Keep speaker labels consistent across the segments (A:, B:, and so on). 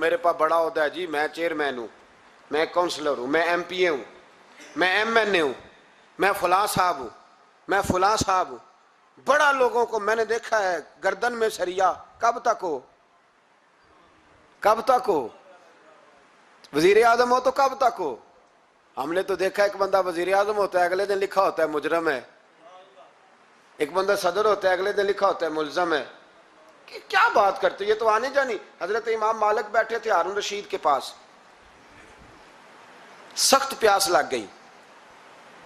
A: میرے پاس بڑا عہدہ ہے جی، میں چیئرمین ہوں، میں کونسلر ہوں، میں ایم پی اے ہوں، میں ایم این اے ہوں، میں فلاں صاحب ہوں، میں فلاں صاحب ہوں. بڑا لوگوں کو میں نے دیکھا ہے گردن میں سریا. کب تک ہو؟ کب تک ہو؟ وزیر اعظم ہو تو کب تک ہو؟ ہم نے تو دیکھا ایک بندہ وزیر اعظم ہوتا ہے اگلے دن لکھا ہوتا ہے مجرم ہے، ایک بندہ صدر ہوتا ہے اگلے دن لکھا ہوتا ہے ملزم ہے. کیا بات کرتے؟ یہ تو آنے جانی. حضرت امام مالک بیٹھے تھے ہارون رشید کے پاس، سخت پیاس لگ گئی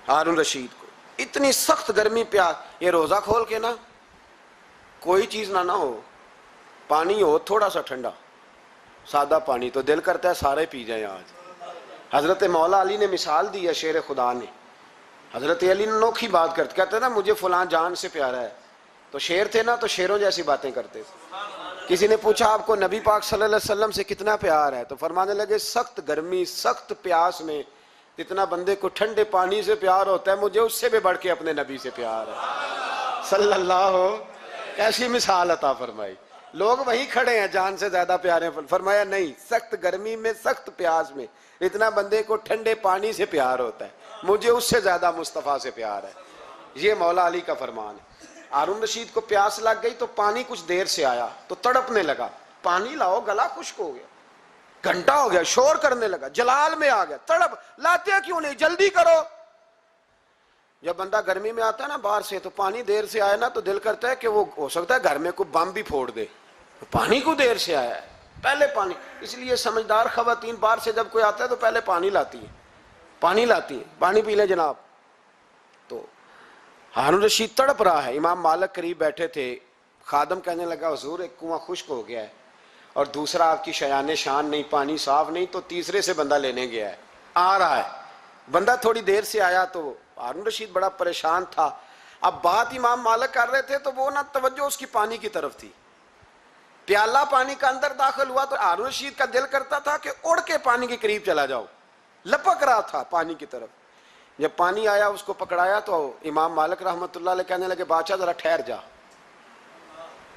A: ہارون رشید کو، اتنی سخت گرمی پیاس. یہ روزہ کھول کے نا کوئی چیز نہ ہو، پانی ہو تھوڑا سا ٹھنڈا سادہ پانی، تو دل کرتا ہے سارے پی جائیں آج. حضرت مولا علی نے مثال دی ہے شیر خدا نے. حضرت علی نے انوکھی بات کرتے، کہتے نا مجھے فلاں جان سے پیارا ہے. تو شیر تھے نا، تو شیروں جیسی باتیں کرتے تھے. کسی نے پوچھا آپ کو نبی پاک صلی اللہ علیہ وسلم سے کتنا پیار ہے؟ تو فرمانے لگے سخت گرمی سخت پیاس میں جتنا بندے کو ٹھنڈے پانی سے پیار ہوتا ہے مجھے اس سے بھی بڑھ کے اپنے نبی سے پیار ہے صلی اللہ ہو. کیسی مثال عطا فرمائی. لوگ وہیں کھڑے ہیں جان سے زیادہ پیارے. فرمایا نہیں، سخت گرمی میں سخت پیاس میں اتنا بندے کو ٹھنڈے پانی سے پیار ہوتا ہے مجھے اس سے زیادہ مصطفیٰ سے پیار ہے. یہ مولا علی کا فرمان ہے. ہارون رشید کو پیاس لگ گئی تو پانی کچھ دیر سے آیا تو تڑپنے لگا، پانی لاؤ گلا خشک ہو گیا، گھنٹہ ہو گیا، شور کرنے لگا، جلال میں آ گیا، تڑپ لاتے کیوں نہیں، جلدی کرو. جب بندہ گرمی میں آتا ہے نا باہر سے تو پانی دیر سے آیا نا تو دل کرتا ہے کہ وہ ہو سکتا ہے گھر میں کوئی بم بھی پھوڑ دے. پانی کو دیر سے آیا ہے، پہلے پانی. اس لیے سمجھدار خواتین باہر سے جب کوئی آتا ہے تو پہلے پانی لاتی ہے، پانی لاتی ہے، پانی پی لیں جناب. تو ہارون رشید تڑپ رہا ہے، امام مالک قریب بیٹھے تھے. خادم کہنے لگا حضور ایک کنواں خشک ہو گیا ہے اور دوسرا آپ کی شایان شان نہیں، پانی صاف نہیں، تو تیسرے سے بندہ لینے گیا ہے، آ رہا ہے. بندہ تھوڑی دیر سے آیا تو ہارون رشید بڑا پریشان تھا. اب بات امام مالک کر رہے تھے تو وہ نہ توجہ اس کی پانی کی طرف تھی. پیالہ پانی کا اندر داخل ہوا تو ہارون رشید کا دل کرتا تھا کہ اڑ کے پانی کے قریب چلا جاؤ، لپک رہا تھا پانی کی طرف. جب پانی آیا اس کو پکڑایا تو امام مالک رحمۃ اللہ علیہ کہنے لگے بادشاہ ذرا ٹھہر جا،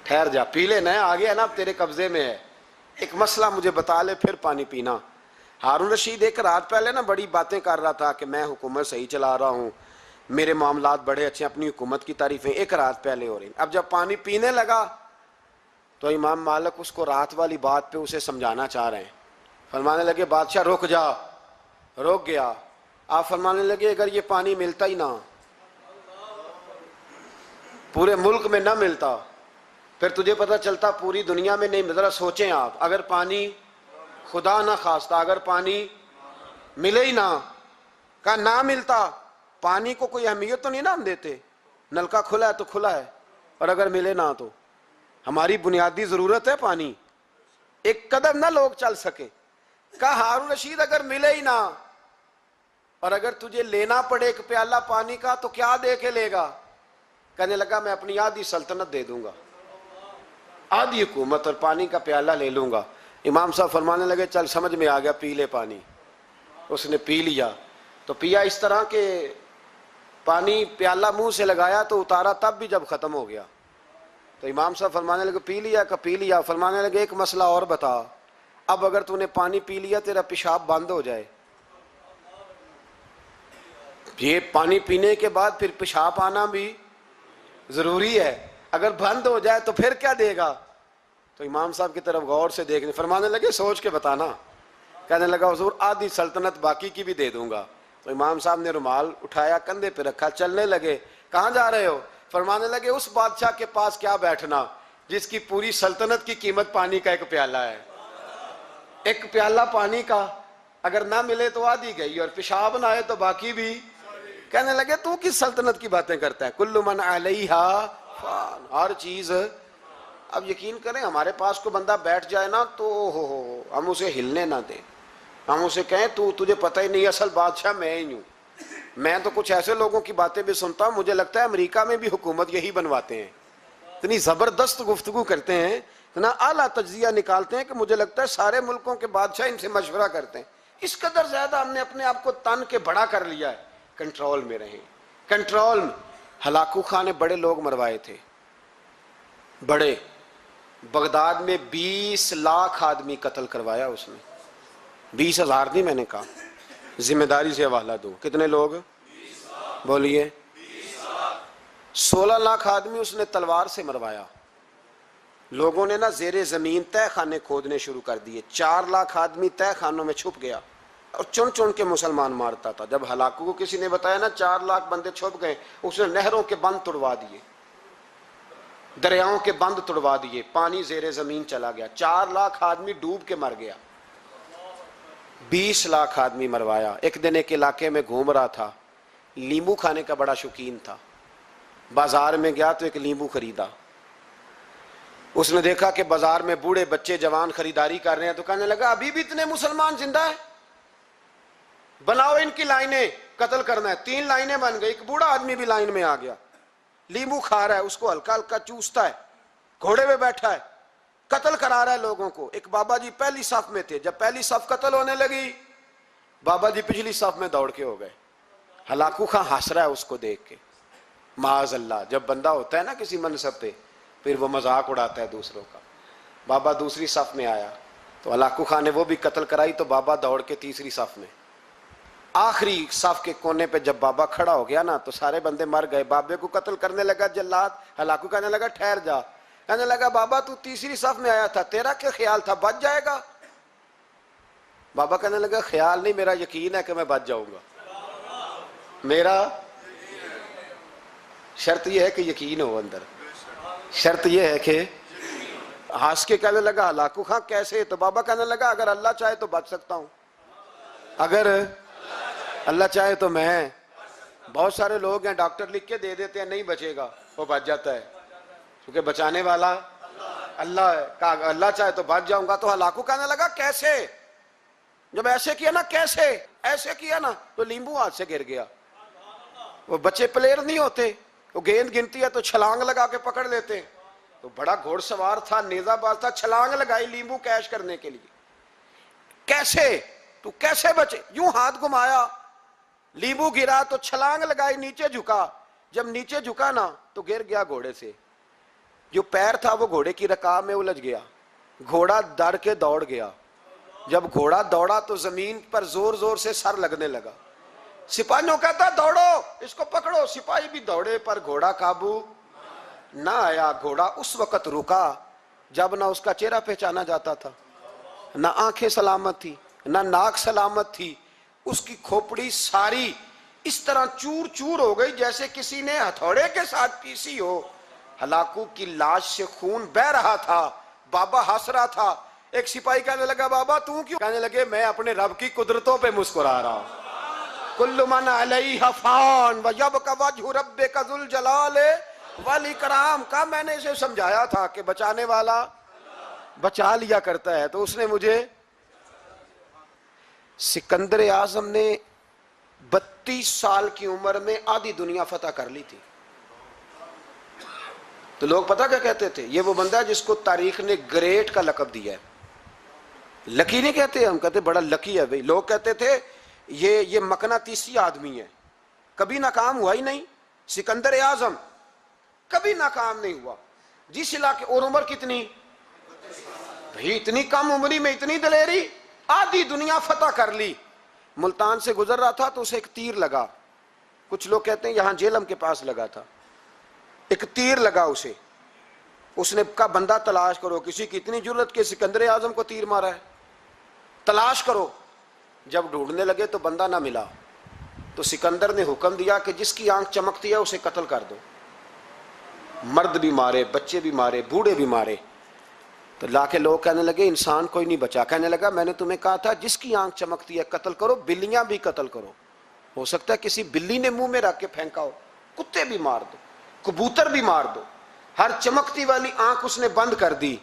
A: ٹھہر جا، پی لے، نیا آ گیا نا اب تیرے قبضے میں ہے، ایک مسئلہ مجھے بتا لے پھر پانی پینا. ہارون رشید ایک رات پہلے نا بڑی باتیں کر رہا تھا کہ میں حکومت صحیح چلا رہا ہوں، میرے معاملات بڑے اچھے، اپنی حکومت کی تعریفیں ایک رات پہلے ہو رہی. اب جب پانی پینے لگا تو امام مالک اس کو رات والی بات پہ اسے سمجھانا چاہ رہے ہیں. فرمانے لگے بادشاہ رک جا. رک گیا. آپ فرمانے لگے اگر یہ پانی ملتا ہی نہ، پورے ملک میں نہ ملتا، پھر تجھے پتہ چلتا پوری دنیا میں نہیں. ذرا سوچیں آپ، اگر پانی خدا نہ خواستہ اگر پانی ملے ہی نہ، کہا نہ ملتا، پانی کو کوئی اہمیت تو نہیں نا ہم دیتے، نلکا کھلا ہے تو کھلا ہے، اور اگر ملے نہ تو ہماری بنیادی ضرورت ہے پانی، ایک قدم نہ لوگ چل سکے. کہا ہارون رشید اگر ملے ہی نہ اور اگر تجھے لینا پڑے ایک پیالہ پانی کا تو کیا دے کے لے گا؟ کہنے لگا میں اپنی آدھی سلطنت دے دوں گا، آدھی حکومت اور پانی کا پیالہ لے لوں گا. امام صاحب فرمانے لگے چل سمجھ میں آ گیا، پی لے پانی. اس نے پی لیا تو پیا اس طرح کہ پانی پیالہ منہ سے لگایا تو اتارا تب بھی جب ختم ہو گیا. تو امام صاحب فرمانے لگے پی لیا؟ کہ پی لیا. فرمانے لگے ایک مسئلہ اور بتا، اب اگر تو نے پانی پی لیا تیرا پیشاب بند ہو جائے، یہ پانی پینے کے بعد پھر پیشاب آنا بھی ضروری ہے، اگر بند ہو جائے تو پھر کیا دے گا؟ تو امام صاحب کی طرف غور سے دیکھنے، فرمانے لگے سوچ کے بتانا. کہنے لگا حضور آدھی سلطنت باقی کی بھی دے دوں گا. تو امام صاحب نے رومال اٹھایا کندھے پہ رکھا، چلنے لگے. کہاں جا رہے ہو؟ فرمانے لگے اس بادشاہ کے پاس کیا بیٹھنا جس کی پوری سلطنت کی قیمت پانی کا ایک پیالہ ہے. ایک پیالہ پانی کا اگر نہ ملے تو آدھی گئی اور پیشاب نہ آئے تو باقی بھی. کہنے لگے تو کس سلطنت کی باتیں کرتا ہے؟ کل من علیہا فان، ہر چیز. اب یقین کریں ہمارے پاس کو بندہ بیٹھ جائے نا تو ہم اسے ہلنے نہ دیں، ہم اسے کہیں تو تجھے پتہ ہی نہیں اصل بادشاہ میں ہی ہوں. میں تو کچھ ایسے لوگوں کی باتیں بھی سنتا ہوں مجھے لگتا ہے امریکہ میں بھی حکومت یہی بنواتے ہیں. اتنی زبردست گفتگو کرتے ہیں، اتنا اعلیٰ تجزیہ نکالتے ہیں کہ مجھے لگتا ہے سارے ملکوں کے بادشاہ ان سے مشورہ کرتے ہیں. اس قدر زیادہ ہم نے اپنے آپ کو تن کے بڑا کر لیا ہے. کنٹرول میں رہیں، کنٹرول میں. ہلاکو خان نے بڑے لوگ مروائے تھے، بڑے بغداد میں 20 لاکھ آدمی قتل کروایا اس نے. 20,000 نہیں میں نے کہا, ذمہ داری سے حوالہ دو. کتنے لوگ بولیے؟ 16 لاکھ آدمی اس نے تلوار سے مروایا. لوگوں نے نا زیر زمین تہ خانے کھودنے شروع کر دیے. 4 لاکھ آدمی تہ خانوں میں چھپ گیا اور چن چن کے مسلمان مارتا تھا. جب ہلاکو کو کسی نے بتایا نا 4 لاکھ بندے چھپ گئے, اس نے نہروں کے بند توڑوا دیے, دریاؤں کے بند توڑوا دیے, پانی زیر زمین چلا گیا. 4 لاکھ آدمی ڈوب کے مر گیا. 20 لاکھ آدمی مروایا. ایک دن ایک علاقے میں گھوم رہا تھا, لیمبو کھانے کا بڑا شوقین تھا. بازار میں گیا تو ایک لیمبو خریدا. اس نے دیکھا کہ بازار میں بوڑھے بچے جوان خریداری کر رہے ہیں, تو کہنے لگا ابھی بھی اتنے مسلمان زندہ ہیں, بناؤ ان کی لائنیں, قتل کرنا ہے. 3 لائنیں بن گئی. ایک بوڑھا آدمی بھی لائن میں آ گیا, لیمبو کھا رہا ہے, اس کو ہلکا ہلکا چوستا ہے, گھوڑے پہ بیٹھا ہے, قتل کرا رہا ہے لوگوں کو. ایک بابا جی پہلی صف میں تھے, جب پہلی صف قتل ہونے لگی, بابا جی پچھلی صف میں دوڑ کے ہو گئے. ہلاکو خان ہنس رہا ہے اس کو دیکھ کے. معاذ اللہ, جب بندہ ہوتا ہے نا کسی منصب پہ, پھر وہ مذاق اڑاتا ہے دوسروں کا. بابا دوسری صف میں آیا تو ہلاکو خان نے وہ بھی قتل کرائی, تو بابا دوڑ کے تیسری صف میں. آخری صف کے کونے پہ جب بابا کھڑا ہو گیا نا, تو سارے بندے مر گئے. بابے کو قتل کرنے لگا جلاد. ہلاکو کہنے لگا ٹھہر جا. کہنے لگا بابا تو تیسری صف میں آیا تھا, تیرا کیا خیال تھا بچ جائے گا؟ بابا کہنے لگا خیال نہیں, میرا یقین ہے کہ میں بچ جاؤں گا. میرا شرط یہ ہے کہ یقین ہو اندر, شرط یہ ہے کہ. ہنس کے کہنے لگا ہلاکو خان کیسے؟ تو بابا کہنے لگا اگر اللہ چاہے تو بچ سکتا ہوں, اگر اللہ چاہے تو میں. بہت سارے لوگ ہیں ڈاکٹر لکھ کے دے دیتے ہیں نہیں بچے گا, وہ بچ جاتا ہے, کیونکہ بچانے والا اللہ ہے. کہا اللہ چاہے تو بچ جاؤں گا. تو ہلاکو کہنے لگا کیسے؟ جب ایسے کیا نا, کیسے ایسے کیا نا, تو لیمبو ہاتھ سے گر گیا. وہ بچے پلیئر نہیں ہوتے, وہ گیند گنتی ہے تو چھلانگ لگا کے پکڑ لیتے. تو بڑا گھوڑ سوار تھا, نیزہ باز تھا, چھلانگ لگائی لیمبو کیش کرنے کے لیے. کیسے تو کیسے بچے؟ یوں ہاتھ گھمایا, لیمبو گرا تو چھلانگ لگائی, نیچے جھکا. جب نیچے جھکا نا تو گر گیا گھوڑے سے. جو پیر تھا وہ گھوڑے کی رکاب میں الجھ گیا. گھوڑا ڈر کے دوڑ گیا. جب گھوڑا دوڑا تو زمین پر زور زور سے سر لگنے لگا. سپاہیوں کہتا دوڑو اس کو پکڑو. سپاہی بھی دوڑے پر گھوڑا قابو نہ آیا. گھوڑا اس وقت رکا جب نہ اس کا چہرہ پہچانا جاتا تھا, نہ آنکھیں سلامت تھی, نہ ناک سلامت تھی. اس کی کھوپڑی ساری اس طرح چور چور ہو گئی جیسے کسی نے ہتھوڑے کے ساتھ پیسی ہو. ہلاکو کی لاش سے خون بہ رہا تھا. بابا ہنس رہا تھا. ایک سپاہی کہنے لگا بابا تو کیوں؟ کہنے لگے میں اپنے رب کی قدرتوں پہ مسکرا رہا ہوں. کل من علیہ فان ویبقی وجہ ربک ذو الجلال والاکرام. کا میں نے اسے سمجھایا تھا کہ بچانے والا بچا لیا کرتا ہے, تو اس نے مجھے. سکندر اعظم نے 32 سال کی عمر میں آدھی دنیا فتح کر لی تھی. تو لوگ پتہ کیا کہتے تھے؟ یہ وہ بندہ ہے جس کو تاریخ نے گریٹ کا لقب دیا ہے. لکی نہیں کہتے, ہم کہتے بڑا لکی ہے بھائی. لوگ کہتے تھے یہ مقناطیسی آدمی ہے, کبھی ناکام ہوا ہی نہیں. سکندر اعظم کبھی ناکام نہیں ہوا. جس علاقے, اور عمر کتنی بھائی, اتنی کم عمری میں اتنی دلیری, آدھی دنیا فتح کر لی. ملتان سے گزر رہا تھا تو اسے ایک تیر لگا. کچھ لوگ کہتے ہیں یہاں جیلم کے پاس لگا تھا. ایک تیر لگا اسے. اس نے کہا بندہ تلاش کرو, کسی کی اتنی جرت کہ سکندر اعظم کو تیر مارا ہے, تلاش کرو. جب ڈھونڈنے لگے تو بندہ نہ ملا. تو سکندر نے حکم دیا کہ جس کی آنکھ چمکتی ہے اسے قتل کر دو. مرد بھی مارے, بچے بھی مارے, بوڑھے بھی مارے. تو لا کے لوگ کہنے لگے انسان کوئی نہیں بچا. کہنے لگا میں نے تمہیں کہا تھا جس کی آنکھ چمکتی ہے قتل کرو. بلیاں بھی قتل کرو, ہو سکتا ہے کسی بلی نے منہ میں رکھ کے پھینکا ہو. کتے بھی مار دو, کبوتر بھی مار دو. ہر چمکتی والی آنکھ اس نے بند کر دی.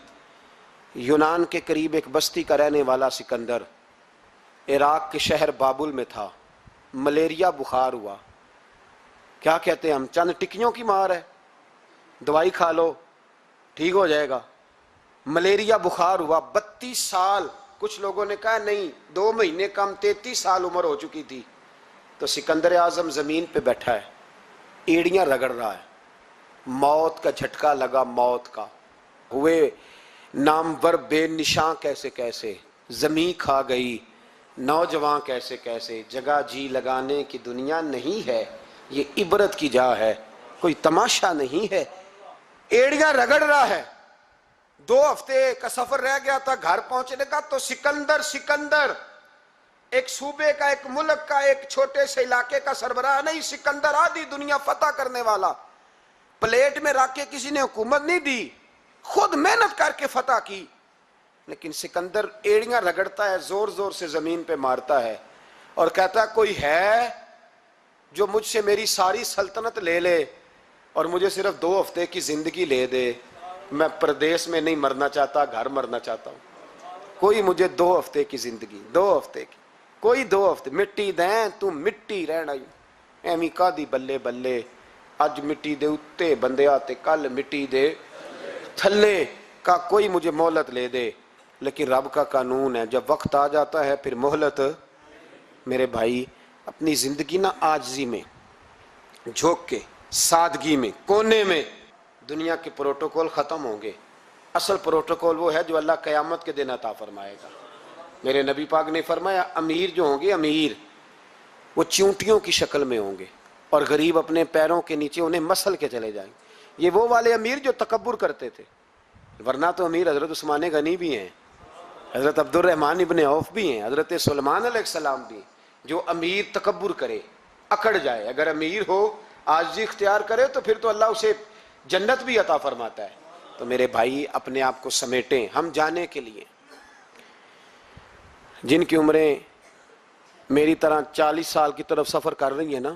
A: یونان کے قریب ایک بستی کا رہنے والا سکندر عراق کے شہر بابل میں تھا. ملیریا بخار ہوا. کیا کہتے ہیں ہم, چند ٹکیوں کی مار ہے, دوائی کھا لو ٹھیک ہو جائے گا. ملیریا بخار ہوا. 32 سال, کچھ لوگوں نے کہا نہیں 2 مہینے کم, 33 سال عمر ہو چکی تھی. تو سکندر اعظم زمین پہ بیٹھا ہے, ایڑیاں رگڑ رہا ہے. موت کا جھٹکا لگا, موت کا. ہوئے نامور بے نشاں کیسے کیسے، زمیں کھا گئی نوجوان کیسے کیسے، جگہ جی لگانے کی دنیا نہیں ہے، یہ عبرت کی جا ہے، کوئی تماشا نہیں ہے۔ ایڑیاں رگڑ رہا ہے، 2 ہفتے کا سفر رہ گیا تھا گھر پہنچنے کا، تو سکندر ایک صوبے کا، ایک ملک کا، ایک چھوٹے سے علاقے کا سربراہ نہیں، سکندر آدھی دنیا فتح کرنے والا، پلیٹ میں رکھ کے کسی نے حکومت نہیں دی، خود محنت کر کے فتح کی۔ لیکن سکندر ایڑیاں رگڑتا ہے، زور زور سے زمین پہ مارتا ہے اور کہتا ہے کوئی ہے جو مجھ سے میری ساری سلطنت لے لے اور مجھے صرف 2 ہفتے کی زندگی لے دے، میں پردیس میں نہیں مرنا چاہتا، گھر مرنا چاہتا ہوں، کوئی مجھے 2 ہفتے کی زندگی، 2 ہفتے کی، کوئی 2 ہفتے مٹی دیں تو مٹی رہنا ہی ایویں کا دی بلے بلے، اج مٹی دے اتے بندے آتے کل مٹی دے تھلے کا، کوئی مجھے مہلت لے دے۔ لیکن رب کا قانون ہے، جب وقت آ جاتا ہے پھر مہلت۔ میرے بھائی اپنی زندگی نہ عاجزی میں جھوک کے، سادگی میں، کونے میں، دنیا کے پروٹوکول ختم ہوں گے، اصل پروٹوکول وہ ہے جو اللہ قیامت کے دن عطا فرمائے گا۔ میرے نبی پاک نے فرمایا امیر جو ہوں گے، امیر وہ چونٹیوں کی شکل میں ہوں گے اور غریب اپنے پیروں کے نیچے انہیں مسل کے چلے جائیں گے۔ یہ وہ والے امیر جو تکبر کرتے تھے، ورنہ تو امیر حضرت عثمان غنی بھی ہیں، حضرت عبد الرحمن ابن عوف بھی ہیں، حضرت سلیمان علیہ السلام بھی ہیں۔ جو امیر تکبر کرے، اکڑ جائے، اگر امیر ہو عاجزی اختیار کرے تو پھر تو اللہ اسے جنت بھی عطا فرماتا ہے۔ تو میرے بھائی اپنے آپ کو سمیٹیں، ہم جانے کے لیے، جن کی عمریں میری طرح 40 سال کی طرف سفر کر رہی ہیں نا،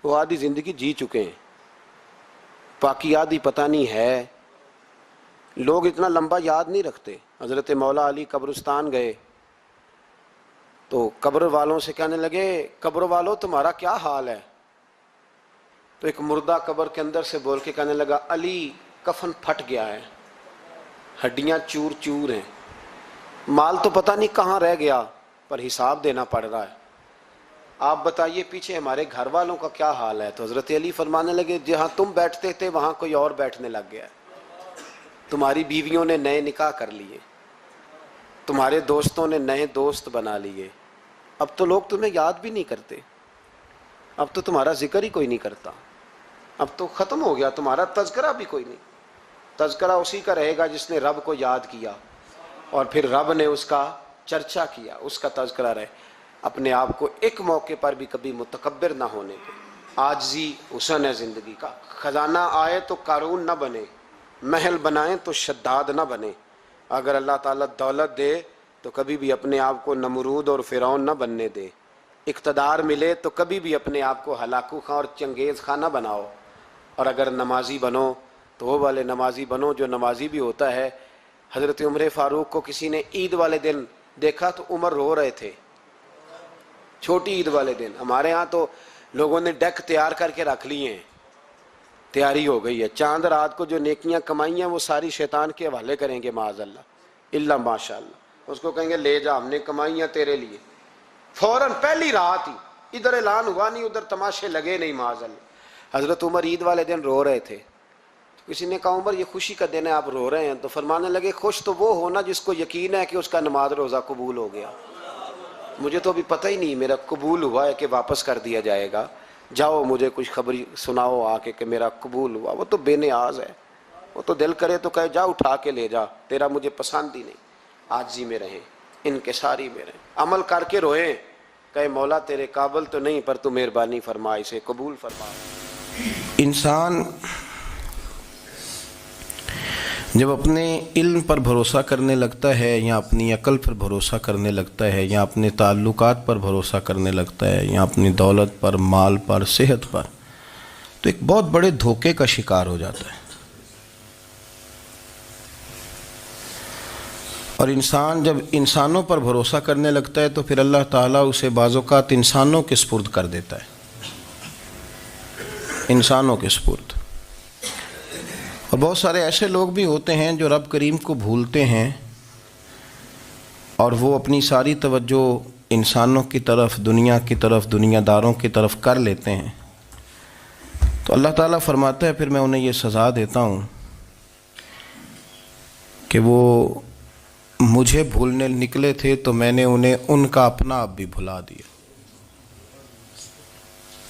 A: وہ آدھی زندگی جی چکے ہیں، باقی آدھی پتہ نہیں ہے۔ لوگ اتنا لمبا یاد نہیں رکھتے۔ حضرت مولا علی قبرستان گئے تو قبر والوں سے کہنے لگے قبر والوں تمہارا کیا حال ہے؟ تو ایک مردہ قبر کے اندر سے بول کے کہنے لگا علی کفن پھٹ گیا ہے، ہڈیاں چور چور ہیں، مال تو پتہ نہیں کہاں رہ گیا پر حساب دینا پڑ رہا ہے، آپ بتائیے پیچھے ہمارے گھر والوں کا کیا حال ہے؟ تو حضرت علی فرمانے لگے جہاں تم بیٹھتے تھے وہاں کوئی اور بیٹھنے لگ گیا ہے، تمہاری بیویوں نے نئے نکاح کر لیے، تمہارے دوستوں نے نئے دوست بنا لیے، اب تو لوگ تمہیں یاد بھی نہیں کرتے، اب تو تمہارا ذکر ہی کوئی نہیں کرتا، اب تو ختم ہو گیا، تمہارا تذکرہ بھی کوئی نہیں۔ تذکرہ اسی کا رہے گا جس نے رب کو یاد کیا اور پھر رب نے اس کا چرچا کیا، اس کا تذکرہ رہے۔ اپنے آپ کو ایک موقع پر بھی کبھی متکبر نہ ہونے دے، عاجزی حسن ہے زندگی کا۔ خزانہ آئے تو قارون نہ بنے، محل بنائیں تو شداد نہ بنے۔ اگر اللہ تعالیٰ دولت دے تو کبھی بھی اپنے آپ کو نمرود اور فرعون نہ بننے دے، اقتدار ملے تو کبھی بھی اپنے آپ کو ہلاکو خاں اور چنگیز خاں نہ بناؤ، اور اگر نمازی بنو تو وہ والے نمازی بنو جو نمازی بھی ہوتا ہے۔ حضرت عمر فاروق کو کسی نے عید والے دن دیکھا تو عمر رو رہے تھے، چھوٹی عید والے دن۔ ہمارے ہاں تو لوگوں نے ڈیک تیار کر کے رکھ لیے ہیں، تیاری ہو گئی ہے، چاند رات کو جو نیکیاں کمائی ہیں وہ ساری شیطان کے حوالے کریں گے معاذ اللہ ماشاء اللہ، اس کو کہیں گے لے جا ہم نے کمائی ہیں تیرے لیے، فوراً پہلی رات ہی، ادھر اعلان ہوا نہیں ادھر تماشے لگے نہیں معاذ اللہ۔ حضرت عمر عید والے دن رو رہے تھے، کسی نے کہا عمر یہ خوشی کا دن ہے آپ رو رہے ہیں؟ تو فرمانے لگے خوش تو وہ ہونا جس کو یقین ہے کہ اس کا نماز روزہ قبول ہو گیا، مجھے تو ابھی پتہ ہی نہیں میرا قبول ہوا ہے کہ واپس کر دیا جائے گا، جاؤ مجھے کچھ خبری سناؤ آ کے کہ میرا قبول ہوا۔ وہ تو بے نیاز ہے، وہ تو دل کرے تو کہے جا اٹھا کے لے جا، تیرا مجھے پسند ہی نہیں۔ عاجزی میں رہیں، انکساری میں رہیں، عمل کر کے روئیں، کہے مولا تیرے قابل تو نہیں پر تو مہربانی فرما، اسے قبول فرما۔
B: انسان جب اپنے علم پر بھروسہ کرنے لگتا ہے یا اپنی عقل پر بھروسہ کرنے لگتا ہے یا اپنے تعلقات پر بھروسہ کرنے لگتا ہے یا اپنی دولت پر، مال پر، صحت پر، تو ایک بہت بڑے دھوکے کا شکار ہو جاتا ہے۔ اور انسان جب انسانوں پر بھروسہ کرنے لگتا ہے تو پھر اللہ تعالیٰ اسے بعض اوقات انسانوں کے سپرد کر دیتا ہے، انسانوں کے سپرد۔ اور بہت سارے ایسے لوگ بھی ہوتے ہیں جو رب کریم کو بھولتے ہیں اور وہ اپنی ساری توجہ انسانوں کی طرف، دنیا کی طرف، دنیا داروں کی طرف کر لیتے ہیں، تو اللہ تعالیٰ فرماتا ہے پھر میں انہیں یہ سزا دیتا ہوں کہ وہ مجھے بھولنے نکلے تھے تو میں نے انہیں ان کا اپنا آپ بھی بھلا دیا،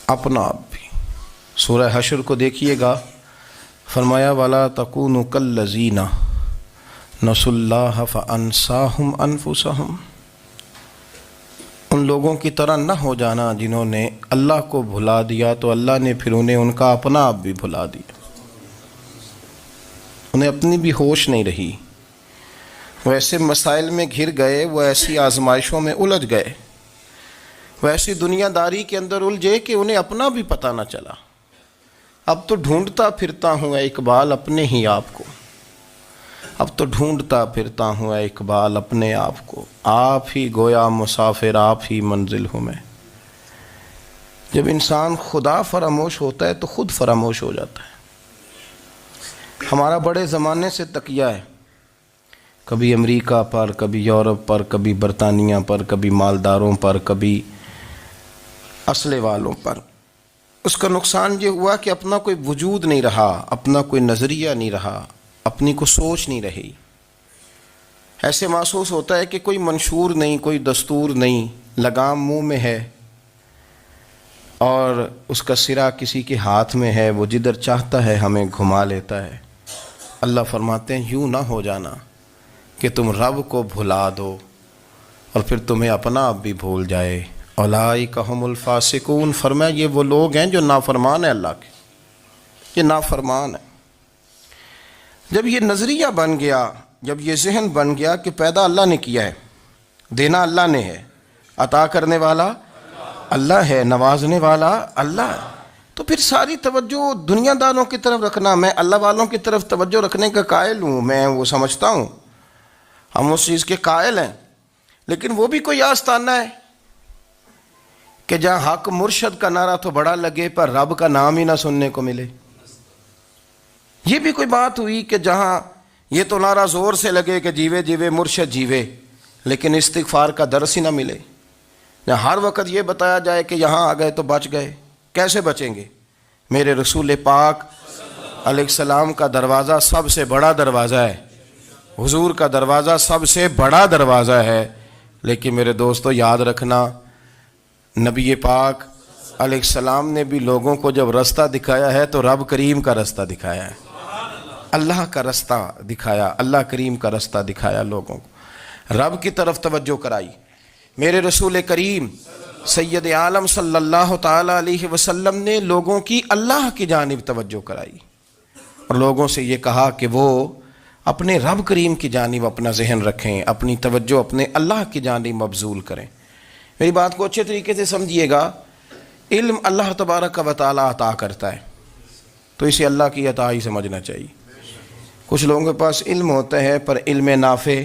B: اپنا آپ بھی۔ سورہ حشر کو دیکھیے گا، فرمایا وَلَا تَكُونُوا كَالَّذِينَ نَسُوا اللَّهَ فَأَنسَاهُمْ أَنفُسَهُمْ، ان لوگوں کی طرح نہ ہو جانا جنہوں نے اللہ کو بھلا دیا تو اللہ نے پھر انہیں ان کا اپنا آپ بھی بھلا دیا، انہیں اپنی بھی ہوش نہیں رہی، وہ ایسے مسائل میں گھر گئے، وہ ایسی آزمائشوں میں الجھ گئے، وہ ایسی دنیا داری کے اندر الجھے کہ انہیں اپنا بھی پتہ نہ چلا۔ اب تو ڈھونڈتا پھرتا ہوں اے اقبال اپنے ہی آپ کو، اب تو ڈھونڈتا پھرتا ہوں اے اقبال اپنے آپ کو، آپ ہی گویا مسافر آپ ہی منزل ہوں میں۔ جب انسان خدا فراموش ہوتا ہے تو خود فراموش ہو جاتا ہے۔ ہمارا بڑے زمانے سے تکیہ ہے، کبھی امریکہ پر، کبھی یورپ پر، کبھی برطانیہ پر، کبھی مالداروں پر، کبھی اسلحے والوں پر۔ اس کا نقصان یہ ہوا کہ اپنا کوئی وجود نہیں رہا، اپنا کوئی نظریہ نہیں رہا، اپنی کو سوچ نہیں رہی۔ ایسے محسوس ہوتا ہے کہ کوئی منشور نہیں، کوئی دستور نہیں، لگام منہ میں ہے اور اس کا سرا کسی کے ہاتھ میں ہے، وہ جدھر چاہتا ہے ہمیں گھما لیتا ہے۔ اللہ فرماتے ہیں یوں نہ ہو جانا کہ تم رب کو بھلا دو اور پھر تمہیں اپنا آپ بھی بھول جائے۔ اولئک ھم الفاسقون، فرمایا یہ وہ لوگ ہیں جو نافرمان ہیں اللہ کے، یہ نافرمان ہے۔ جب یہ نظریہ بن گیا، جب یہ ذہن بن گیا کہ پیدا اللہ نے کیا ہے، دینا اللہ نے ہے، عطا کرنے والا اللہ ہے، نوازنے والا اللہ ہے، تو پھر ساری توجہ دنیا داروں کی طرف رکھنا، میں اللہ والوں کی طرف توجہ رکھنے کا قائل ہوں، میں وہ سمجھتا ہوں، ہم اس چیز کے قائل ہیں، لیکن وہ بھی کوئی آستانہ ہے کہ جہاں حق مرشد کا نعرہ تو بڑا لگے پر رب کا نام ہی نہ سننے کو ملے۔ یہ بھی کوئی بات ہوئی کہ جہاں یہ تو نعرہ زور سے لگے کہ جیوے جیوے مرشد جیوے، لیکن استغفار کا درس ہی نہ ملے۔ ہر وقت یہ بتایا جائے کہ یہاں آ گئے تو بچ گئے، کیسے بچیں گے؟ میرے رسول پاک علیہ السلام کا دروازہ سب سے بڑا دروازہ ہے، حضور کا دروازہ سب سے بڑا دروازہ ہے، لیکن میرے دوستو یاد رکھنا، نبی پاک علیہ السلام نے بھی لوگوں کو جب رستہ دکھایا ہے تو رب کریم کا رستہ دکھایا ہے، اللہ کا رستہ دکھایا، اللہ کریم کا رستہ دکھایا، لوگوں کو رب کی طرف توجہ کرائی۔ میرے رسول کریم سید عالم صلی اللہ تعالی علیہ وسلم نے لوگوں کی اللہ کی جانب توجہ کرائی اور لوگوں سے یہ کہا کہ وہ اپنے رب کریم کی جانب اپنا ذہن رکھیں، اپنی توجہ اپنے اللہ کی جانب مبذول کریں۔ میری بات کو اچھے طریقے سے سمجھیے گا، علم اللہ تبارک و تعالی عطا کرتا ہے تو اسے اللہ کی عطا ہی سمجھنا چاہیے۔ کچھ لوگوں کے پاس علم ہوتا ہے پر علم نافع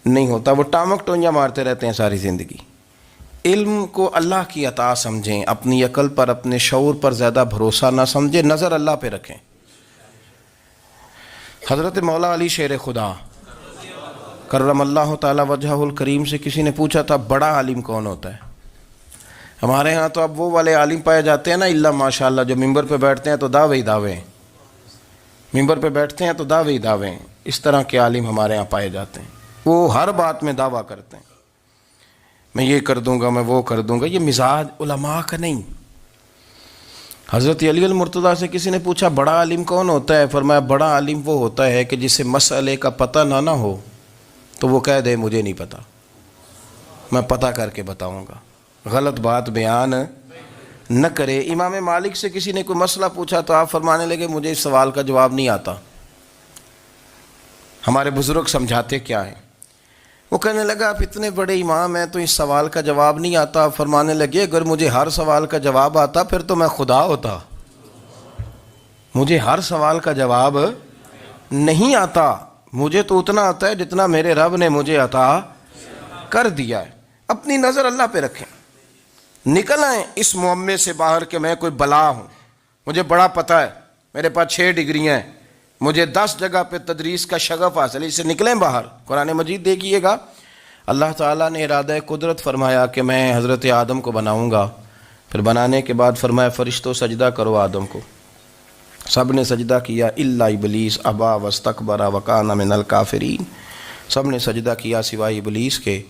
B: نہیں ہوتا، وہ ٹامک ٹونجا مارتے رہتے ہیں ساری زندگی۔ علم کو اللہ کی عطا سمجھیں، اپنی عقل پر، اپنے شعور پر زیادہ بھروسہ نہ سمجھیں، نظر اللہ پہ رکھیں۔ حضرت مولا علی شیر خدا کرم اللہ تعالی وجہہ الکریم سے کسی نے پوچھا تھا بڑا عالم کون ہوتا ہے؟ ہمارے ہاں تو اب وہ والے عالم پائے جاتے ہیں نا، اللہ ماشاءاللہ، جو ممبر پہ بیٹھتے ہیں تو دعوے ہی دعوے، ممبر پہ بیٹھتے ہیں تو دعوے ہی دعوے، اس طرح کے عالم ہمارے ہاں پائے جاتے ہیں، وہ ہر بات میں دعویٰ کرتے ہیں، میں یہ کر دوں گا، میں وہ کر دوں گا۔ یہ مزاج علماء کا نہیں۔ حضرت علی المرتضیٰ سے کسی نے پوچھا بڑا عالم کون ہوتا ہے؟ فرمایا بڑا عالم وہ ہوتا ہے کہ جسے مسئلے کا پتہ نہ ہو تو وہ کہہ دے مجھے نہیں پتہ، میں پتہ کر کے بتاؤں گا، غلط بات بیان نہ کرے۔ امام مالک سے کسی نے کوئی مسئلہ پوچھا تو آپ فرمانے لگے مجھے اس سوال کا جواب نہیں آتا، ہمارے بزرگ سمجھاتے کیا ہیں؟ وہ کہنے لگا آپ اتنے بڑے امام ہیں تو اس سوال کا جواب نہیں آتا۔ فرمانے لگے اگر مجھے ہر سوال کا جواب آتا پھر تو میں خدا ہوتا، مجھے ہر سوال کا جواب نہیں آتا، مجھے تو اتنا آتا ہے جتنا میرے رب نے مجھے عطا کر دیا ہے۔ اپنی نظر اللہ پہ رکھیں، نکل آئیں اس معمے سے باہر کہ میں کوئی بلا ہوں، مجھے بڑا پتہ ہے، میرے پاس 6 ڈگریاں ہیں، مجھے 10 جگہ پہ تدریس کا شغف حاصل ہے، اس سے نکلیں باہر۔ قرآن مجید دیکھیے گا، اللہ تعالیٰ نے ارادہ قدرت فرمایا کہ میں حضرت آدم کو بناؤں گا، پھر بنانے کے بعد فرمایا فرشتوں سجدہ کرو آدم کو، سب نے سجدہ کیا الا ابلیس ابا واستکبر وکان من الکافرین، سب نے سجدہ کیا سوائے ابلیس کے،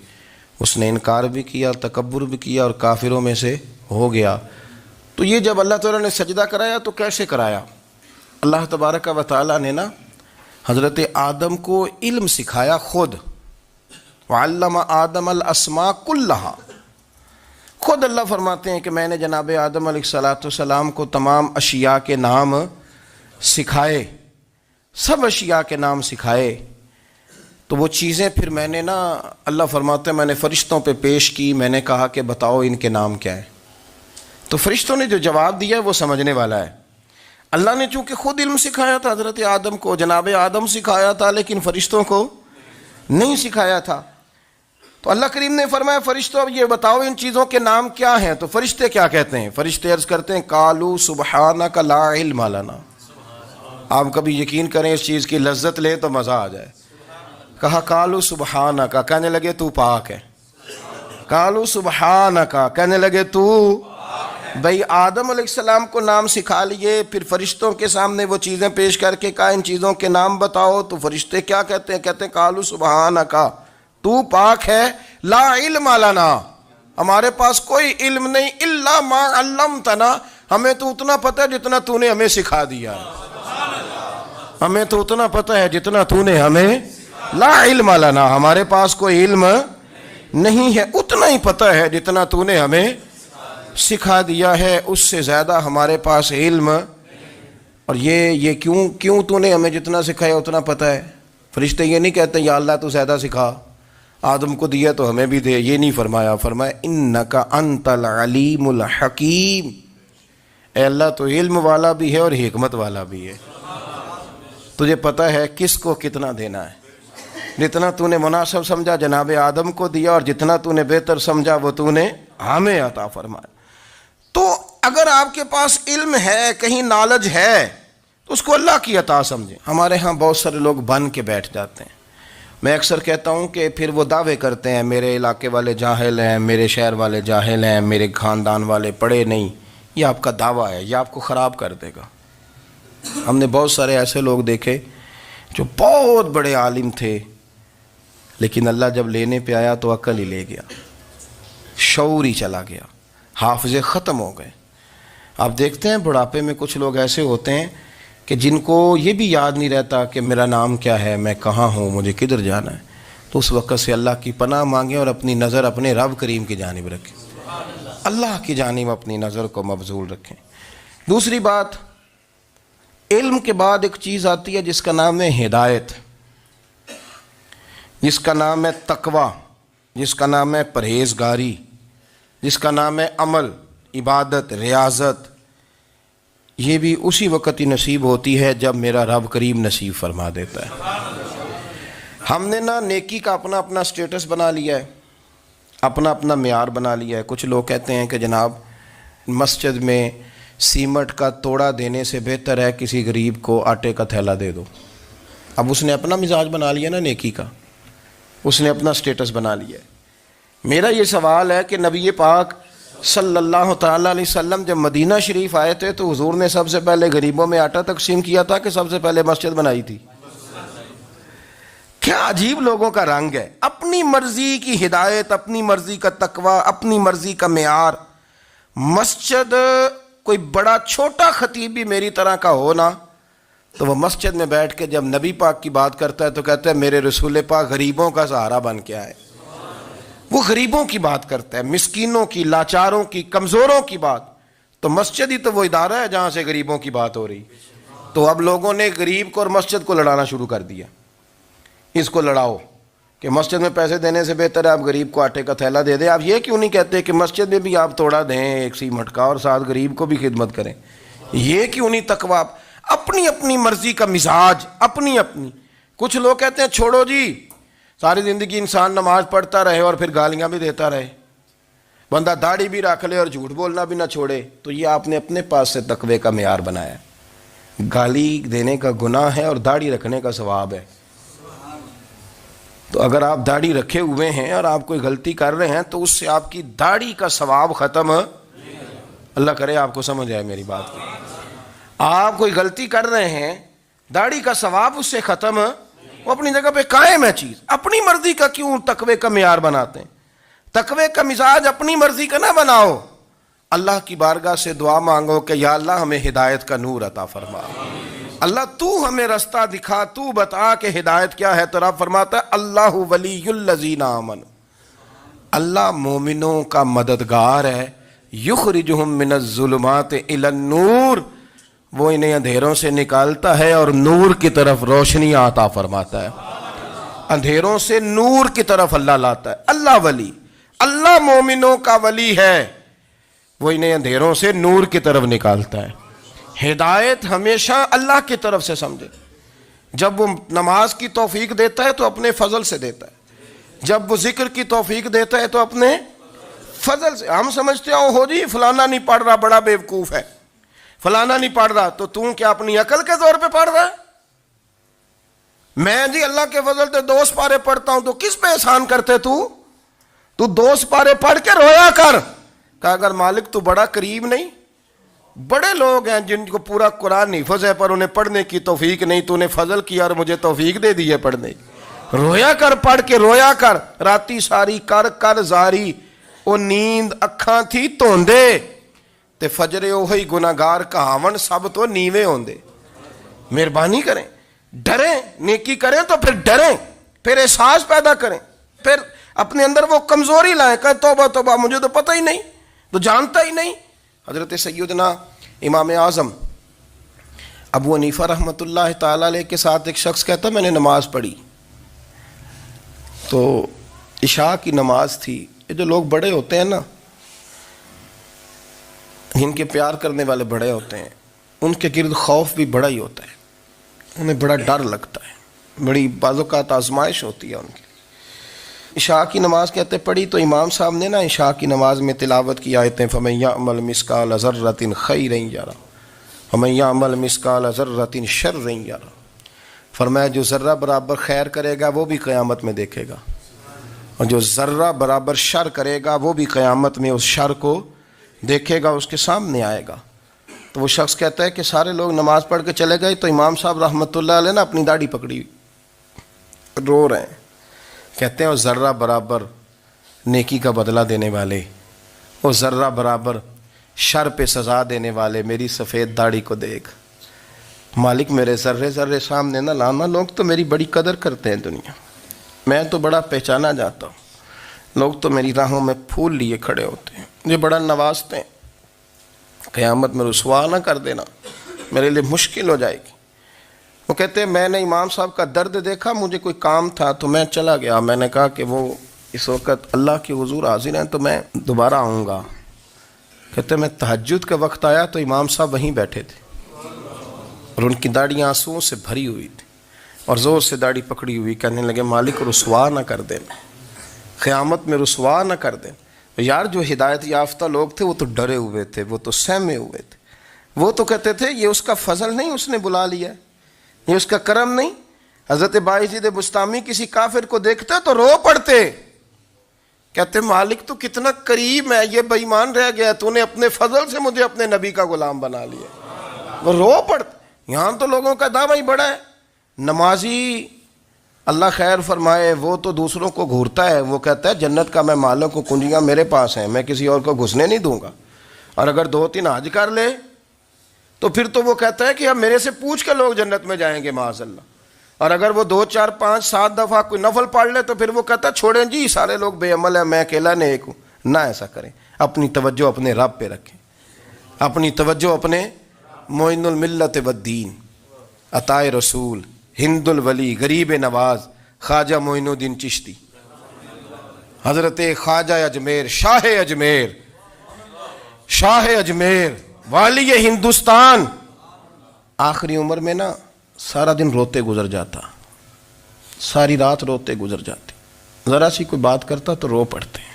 B: اس نے انکار بھی کیا، تکبر بھی کیا اور کافروں میں سے ہو گیا۔ تو یہ جب اللہ تعالیٰ نے سجدہ کرایا تو کیسے کرایا؟ اللہ تبارک و تعالیٰ نے نا حضرت آدم کو علم سکھایا خود، وعلم آدم الاسماء کلہا، خود اللہ فرماتے ہیں کہ میں نے جناب آدم علیہ السلام کو تمام اشیاء کے نام سکھائے، سب اشیاء کے نام سکھائے۔ تو وہ چیزیں پھر میں نے نا، اللہ فرماتے ہیں میں نے فرشتوں پہ پیش کی، میں نے کہا کہ بتاؤ ان کے نام کیا ہے، تو فرشتوں نے جو جواب دیا ہے وہ سمجھنے والا ہے۔ اللہ نے چونکہ خود علم سکھایا تھا حضرت آدم کو، جناب آدم سکھایا تھا، لیکن فرشتوں کو نہیں سکھایا تھا۔ تو اللہ کریم نے فرمایا فرشتوں اب یہ بتاؤ ان چیزوں کے نام کیا ہیں، تو فرشتے کیا کہتے ہیں؟ فرشتے عرض کرتے ہیں قالوا سبحانک لا علم لنا۔ آپ کبھی یقین کریں اس چیز کی لذت لیں تو مزہ آ جائے۔ کہا قالوا سبحانک، کہنے لگے تو پاک ہے، قالوا سبحانک، کہنے لگے تو، بھئی آدم علیہ السلام کو نام سکھا لیے، پھر فرشتوں کے سامنے وہ چیزیں پیش کر کے کہا ان چیزوں کے نام بتاؤ، تو فرشتے کیا کہتے ہیں؟ کہتے ہیں قالوا سبحانک، تو پاک ہے، لا علم لنا، ہمارے پاس کوئی علم نہیں، الا ما علمتنا، ہمیں تو اتنا پتہ ہے جتنا تو نے ہمیں سکھا دیا ہے، ہمیں تو اتنا پتہ ہے جتنا تو نے ہمیں، لا علم لنا، ہمارے پاس کوئی علم نہیں ہے، اتنا ہی پتہ ہے جتنا تو نے ہمیں سکھا دیا ہے، اس سے زیادہ ہمارے پاس علم۔ اور یہ کیوں تو نے ہمیں جتنا سکھایا اتنا پتہ ہے؟ فرشتے یہ نہیں کہتے یا اللہ تو زیادہ سکھا، آدم کو دیا تو ہمیں بھی دے، یہ نہیں فرمایا، فرمایا انک انت العلیم الحکیم، اے اللہ تو علم والا بھی ہے اور حکمت والا بھی ہے، تجھے پتہ ہے کس کو کتنا دینا ہے، جتنا تو نے مناسب سمجھا جناب آدم کو دیا، اور جتنا تو نے بہتر سمجھا وہ تو نے ہمیں عطا فرمایا۔ تو اگر آپ کے پاس علم ہے، کہیں نالج ہے، تو اس کو اللہ کی عطا سمجھیں۔ ہمارے ہاں بہت سارے لوگ بن کے بیٹھ جاتے ہیں، میں اکثر کہتا ہوں کہ پھر وہ دعوے کرتے ہیں میرے علاقے والے جاہل ہیں، میرے شہر والے جاہل ہیں، میرے خاندان والے پڑھے نہیں، یہ آپ کا دعویٰ ہے، یہ آپ کو خراب کر دے گا۔ ہم نے بہت سارے ایسے لوگ دیکھے جو بہت بڑے عالم تھے، لیکن اللہ جب لینے پہ آیا تو عقل ہی لے گیا، شعور ہی چلا گیا، حافظے ختم ہو گئے۔ آپ دیکھتے ہیں بڑھاپے میں کچھ لوگ ایسے ہوتے ہیں کہ جن کو یہ بھی یاد نہیں رہتا کہ میرا نام کیا ہے، میں کہاں ہوں، مجھے کدھر جانا ہے، تو اس وقت سے اللہ کی پناہ مانگیں اور اپنی نظر اپنے رب کریم کی جانب رکھیں، اللہ کی جانب اپنی نظر کو مبذول رکھیں۔ دوسری بات، علم کے بعد ایک چیز آتی ہے جس کا نام ہے ہدایت، جس کا نام ہے تقوی، جس کا نام ہے پرہیزگاری، جس کا نام ہے عمل، عبادت، ریاضت۔ یہ بھی اسی وقت ہی نصیب ہوتی ہے جب میرا رب کریم نصیب فرما دیتا ہے۔ ہم نے نا نیکی کا اپنا اپنا سٹیٹس بنا لیا ہے، اپنا اپنا معیار بنا لیا ہے۔ کچھ لوگ کہتے ہیں کہ جناب مسجد میں سیمٹ کا توڑا دینے سے بہتر ہے کسی غریب کو آٹے کا تھیلا دے دو۔ اب اس نے اپنا مزاج بنا لیا نا نیکی کا، اس نے اپنا سٹیٹس بنا لیا ہے۔ میرا یہ سوال ہے کہ نبی پاک صلی اللہ تعالیٰ علیہ وسلم جب مدینہ شریف آئے تھے تو حضور نے سب سے پہلے غریبوں میں آٹا تقسیم کیا تھا کہ سب سے پہلے مسجد بنائی تھی؟ کیا عجیب لوگوں کا رنگ ہے، اپنی مرضی کی ہدایت، اپنی مرضی کا تقوی، اپنی مرضی کا معیار۔ مسجد کوئی بڑا چھوٹا خطیب بھی میری طرح کا ہو نا، تو وہ مسجد میں بیٹھ کے جب نبی پاک کی بات کرتا ہے تو کہتا ہے میرے رسول پاک غریبوں کا سہارا بن کے آئے۔ وہ غریبوں کی بات کرتا ہے، مسکینوں کی، لاچاروں کی، کمزوروں کی بات۔ تو مسجد ہی تو وہ ادارہ ہے جہاں سے غریبوں کی بات ہو رہی۔ تو اب لوگوں نے غریب کو اور مسجد کو لڑانا شروع کر دیا، اس کو لڑاؤ کہ مسجد میں پیسے دینے سے بہتر ہے آپ غریب کو آٹے کا تھیلا دے دیں۔ آپ یہ کیوں نہیں کہتے کہ مسجد میں بھی آپ توڑا دیں ایک سیمٹ کا اور ساتھ غریب کو بھی خدمت کریں؟ یہ کیوں نہیں تقویٰ؟ اپنی اپنی مرضی کا مزاج، اپنی اپنی۔ کچھ لوگ کہتے ہیں چھوڑو جی، ساری زندگی انسان نماز پڑھتا رہے اور پھر گالیاں بھی دیتا رہے، بندہ داڑھی بھی رکھ لے اور جھوٹ بولنا بھی نہ چھوڑے، تو یہ آپ نے اپنے پاس سے تقوی کا معیار بنایا ہے۔ گالی دینے کا گناہ ہے اور داڑھی رکھنے کا ثواب ہے۔ تو اگر آپ داڑھی رکھے ہوئے ہیں اور آپ کوئی غلطی کر رہے ہیں تو اس سے آپ کی داڑھی کا ثواب ختم، اللہ کرے آپ کو سمجھ آئے میری بات۔ آپ کوئی غلطی کر رہے ہیں، داڑھی کا ثواب اس سے ختم، وہ اپنی جگہ پہ قائم ہے چیز. اپنی مرضی کا کیوں تقوی کا معیار بناتے ہیں؟ تقوی کا مزاج اپنی مرضی کا نہ بناؤ. اللہ کی بارگاہ سے دعا مانگو کہ یا اللہ ہمیں ہدایت کا نور عطا فرما. اللہ تو ہمیں رستہ دکھا، تو بتا کہ ہدایت کیا ہے. تو رب فرماتا ہے اللہ ولی الذین آمنوا، اللہ مومنوں کا مددگار ہے. یخرجہم من الظلمات الی النور، وہ انہیں اندھیروں سے نکالتا ہے اور نور کی طرف روشنی عطا فرماتا ہے. اندھیروں سے نور کی طرف اللہ لاتا ہے. اللہ ولی، اللہ مومنوں کا ولی ہے، وہ انہیں اندھیروں سے نور کی طرف نکالتا ہے. ہدایت ہمیشہ اللہ کی طرف سے سمجھے. جب وہ نماز کی توفیق دیتا ہے تو اپنے فضل سے دیتا ہے، جب وہ ذکر کی توفیق دیتا ہے تو اپنے فضل سے. ہم سمجھتے ہیں ہو جی فلانا نہیں پڑھ رہا بڑا بیوقوف ہے، فلانا نہیں پڑھ رہا، تو کیا اپنی عقل کے زور پہ پڑھ رہا ہے؟ میں جی اللہ کے فضل سے 2 سپارے پڑھتا ہوں، تو کس پہ احسان کرتے تو 2 سپارے پڑھ کے رویا کر. کہا اگر مالک تو بڑا قریب نہیں، بڑے لوگ ہیں جن کو پورا قرآن حفظ ہے پر انہیں پڑھنے کی توفیق نہیں، تو انہیں فضل کیا اور مجھے توفیق دے دی ہے پڑھنے کی. رویا کر، پڑھ کے رویا کر. راتی ساری کر کر زاری، وہ نیند اکھاں تھی توندے تے فجرے اوہی گناہگار کہاون سب تو نیوے ہوندے. مہربانی کریں، ڈریں، نیکی کریں تو پھر ڈریں، پھر احساس پیدا کریں، پھر اپنے اندر وہ کمزوری لائیں کہ توبہ توبہ مجھے تو پتہ ہی نہیں، تو جانتا ہی نہیں. حضرت سیدنا امام اعظم ابو حنیفہ رحمۃ اللہ تعالیٰ علیہ کے ساتھ ایک شخص کہتا میں نے نماز پڑھی، تو عشاء کی نماز تھی. یہ جو لوگ بڑے ہوتے ہیں نا، جن کے پیار کرنے والے بڑے ہوتے ہیں، ان کے گرد خوف بھی بڑا ہی ہوتا ہے، انہیں بڑا ڈر لگتا ہے، بڑی بعض اوقات آزمائش ہوتی ہے ان کی. عشاء کی نماز کہتے پڑھی تو امام صاحب نے نا عشاء کی نماز میں تلاوت کی آیتیں فَمَن يَعْمَلْ مِثْقَالَ ذَرَّةٍ خَيْرًا يَرَهُ وَمَن يَعْمَلْ مِثْقَالَ ذَرَّةٍ شَرًّا يَرَهُ. فرمایا جو ذرہ برابر خیر کرے گا وہ بھی قیامت میں دیکھے گا، اور جو ذرہ برابر شر کرے گا وہ بھی قیامت میں اس شر کو دیکھے گا، اس کے سامنے آئے گا. تو وہ شخص کہتا ہے کہ سارے لوگ نماز پڑھ کے چلے گئے، تو امام صاحب رحمۃ اللہ علیہ نے اپنی داڑھی پکڑی رو رہے ہیں. کہتے ہیں وہ ذرہ برابر نیکی کا بدلہ دینے والے، وہ ذرہ برابر شر پہ سزا دینے والے میری سفید داڑھی کو دیکھ. مالک میرے ذرے ذرے سامنے نہ لانا، لوگ تو میری بڑی قدر کرتے ہیں دنیا، میں تو بڑا پہچانا جاتا ہوں، لوگ تو میری راہوں میں پھول لیے کھڑے ہوتے ہیں، مجھے بڑا نوازتے ہیں. قیامت میں رسوا نہ کر دینا، میرے لیے مشکل ہو جائے گی. وہ کہتے ہیں میں نے امام صاحب کا درد دیکھا، مجھے کوئی کام تھا تو میں چلا گیا. میں نے کہا کہ وہ اس وقت اللہ کے حضور حاضر ہیں تو میں دوبارہ آؤں گا. کہتے ہیں میں تہجد کا وقت آیا تو امام صاحب وہیں بیٹھے تھے اور ان کی داڑھی آنسوؤں سے بھری ہوئی تھی اور زور سے داڑھی پکڑی ہوئی. کہنے لگے مالک رسوا نہ کر دینا، قیامت میں رسوا نہ کر دینا. یار جو ہدایت یافتہ لوگ تھے وہ تو ڈرے ہوئے تھے، وہ تو سہمے ہوئے تھے، وہ تو کہتے تھے یہ اس کا فضل نہیں، اس نے بلا لیا، یہ اس کا کرم نہیں. حضرت بایزید بسطامی کسی کافر کو دیکھتے تو رو پڑتے، کہتے مالک تو کتنا قریب ہے، یہ بے ایمان رہ گیا، تو نے اپنے فضل سے مجھے اپنے نبی کا غلام بنا لیا. وہ رو پڑتے. یہاں تو لوگوں کا دعویٰ ہی بڑا ہے. نمازی اللہ خیر فرمائے وہ تو دوسروں کو گھورتا ہے، وہ کہتا ہے جنت کا میں مالک ہوں، کنجیاں میرے پاس ہیں، میں کسی اور کو گھسنے نہیں دوں گا. اور اگر 2-3 حج کر لے تو پھر تو وہ کہتا ہے کہ اب میرے سے پوچھ کے لوگ جنت میں جائیں گے معاذ اللہ. اور اگر وہ 2 4 5 7 دفعہ کوئی نفل پڑھ لے تو پھر وہ کہتا ہے چھوڑیں جی سارے لوگ بے عمل ہیں، میں اکیلا نیک ہوں. نہ ایسا کریں، اپنی توجہ اپنے رب پہ رکھیں، اپنی توجہ اپنے معین الملت والدین، عطائے رسول، ہند الولی، غریب نواز، خواجہ معین الدین چشتی، حضرت خواجہ اجمیر، شاہ اجمیر، شاہ اجمیر، والی ہندوستان. آخری عمر میں نا سارا دن روتے گزر جاتا، ساری رات روتے گزر جاتی، ذرا سی کوئی بات کرتا تو رو پڑتے ہیں،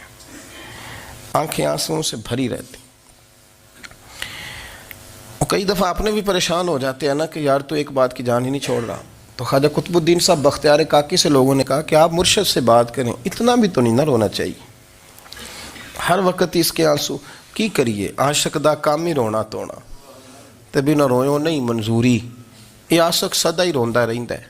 B: آنکھیں آنسوؤں سے بھری رہتی. کئی دفعہ اپنے بھی پریشان ہو جاتے ہیں نا کہ یار تو ایک بات کی جان ہی نہیں چھوڑ رہا. تو خواجہ قطب الدین صاحب بختیار کاکی سے لوگوں نے کہا کہ آپ مرشد سے بات کریں، اتنا بھی تو نہیں نہ رونا چاہیے، ہر وقت اس کے آنسو کی کریے، عاشق دا کام ہی رونا تونا. ਤੇ ਬਿਨਾਂ ਰੋਇਓ ਨਹੀਂ ਮਨਜ਼ੂਰੀ। ਇਹ ਆਸ਼ਕ ਸਦਾ ਹੀ ਰੋਂਦਾ ਰਹਿੰਦਾ ਹੈ,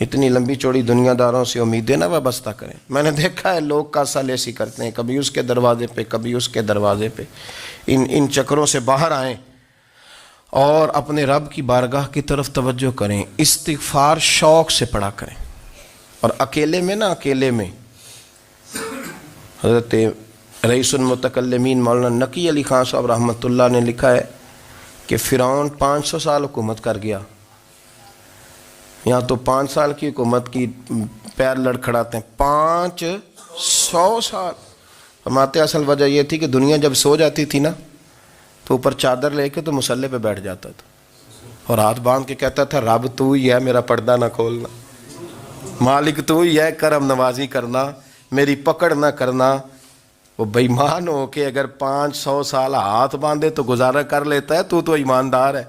B: اتنی لمبی چوڑی دنیا داروں سے امیدیں نہ وابستہ کریں. میں نے دیکھا ہے لوگ کاسا لیسی کرتے ہیں، کبھی اس کے دروازے پہ کبھی اس کے دروازے پہ. ان چکروں سے باہر آئیں اور اپنے رب کی بارگاہ کی طرف توجہ کریں. استغفار شوق سے پڑھا کریں. اور اکیلے میں حضرت رئیس المتکلمین مولانا نقی علی خان صاحب رحمۃ اللہ نے لکھا ہے کہ فرعون 500 سال حکومت کر گیا. یہاں تو 5 سال کی حکومت کی پیر لڑکھڑاتے ہیں، 500 سال. فرماتے اصل وجہ یہ تھی کہ دنیا جب سو جاتی تھی نا تو اوپر چادر لے کے تو مسلح پہ بیٹھ جاتا تھا اور ہاتھ باندھ کے کہتا تھا رب تو ہی ہے، میرا پردہ نہ کھولنا، مالک تو ہی ہے، کرم نوازی کرنا، میری پکڑ نہ کرنا. وہ بے ایمان ہو کے اگر 500 سال ہاتھ باندھے تو گزارا کر لیتا ہے، تو ایماندار ہے.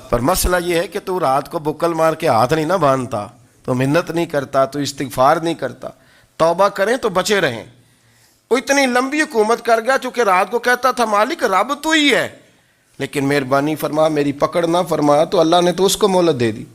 B: پر مسئلہ یہ ہے کہ تو رات کو بکل مار کے ہاتھ نہیں نہ باندھتا، تو منت نہیں کرتا، تو استغفار نہیں کرتا. توبہ کریں تو بچے رہیں. وہ اتنی لمبی حکومت کر گیا چونکہ رات کو کہتا تھا مالک رب تو ہی ہے، لیکن مہربانی فرما، میری پکڑ نہ فرما، تو اللہ نے تو اس کو مہلت دے دی.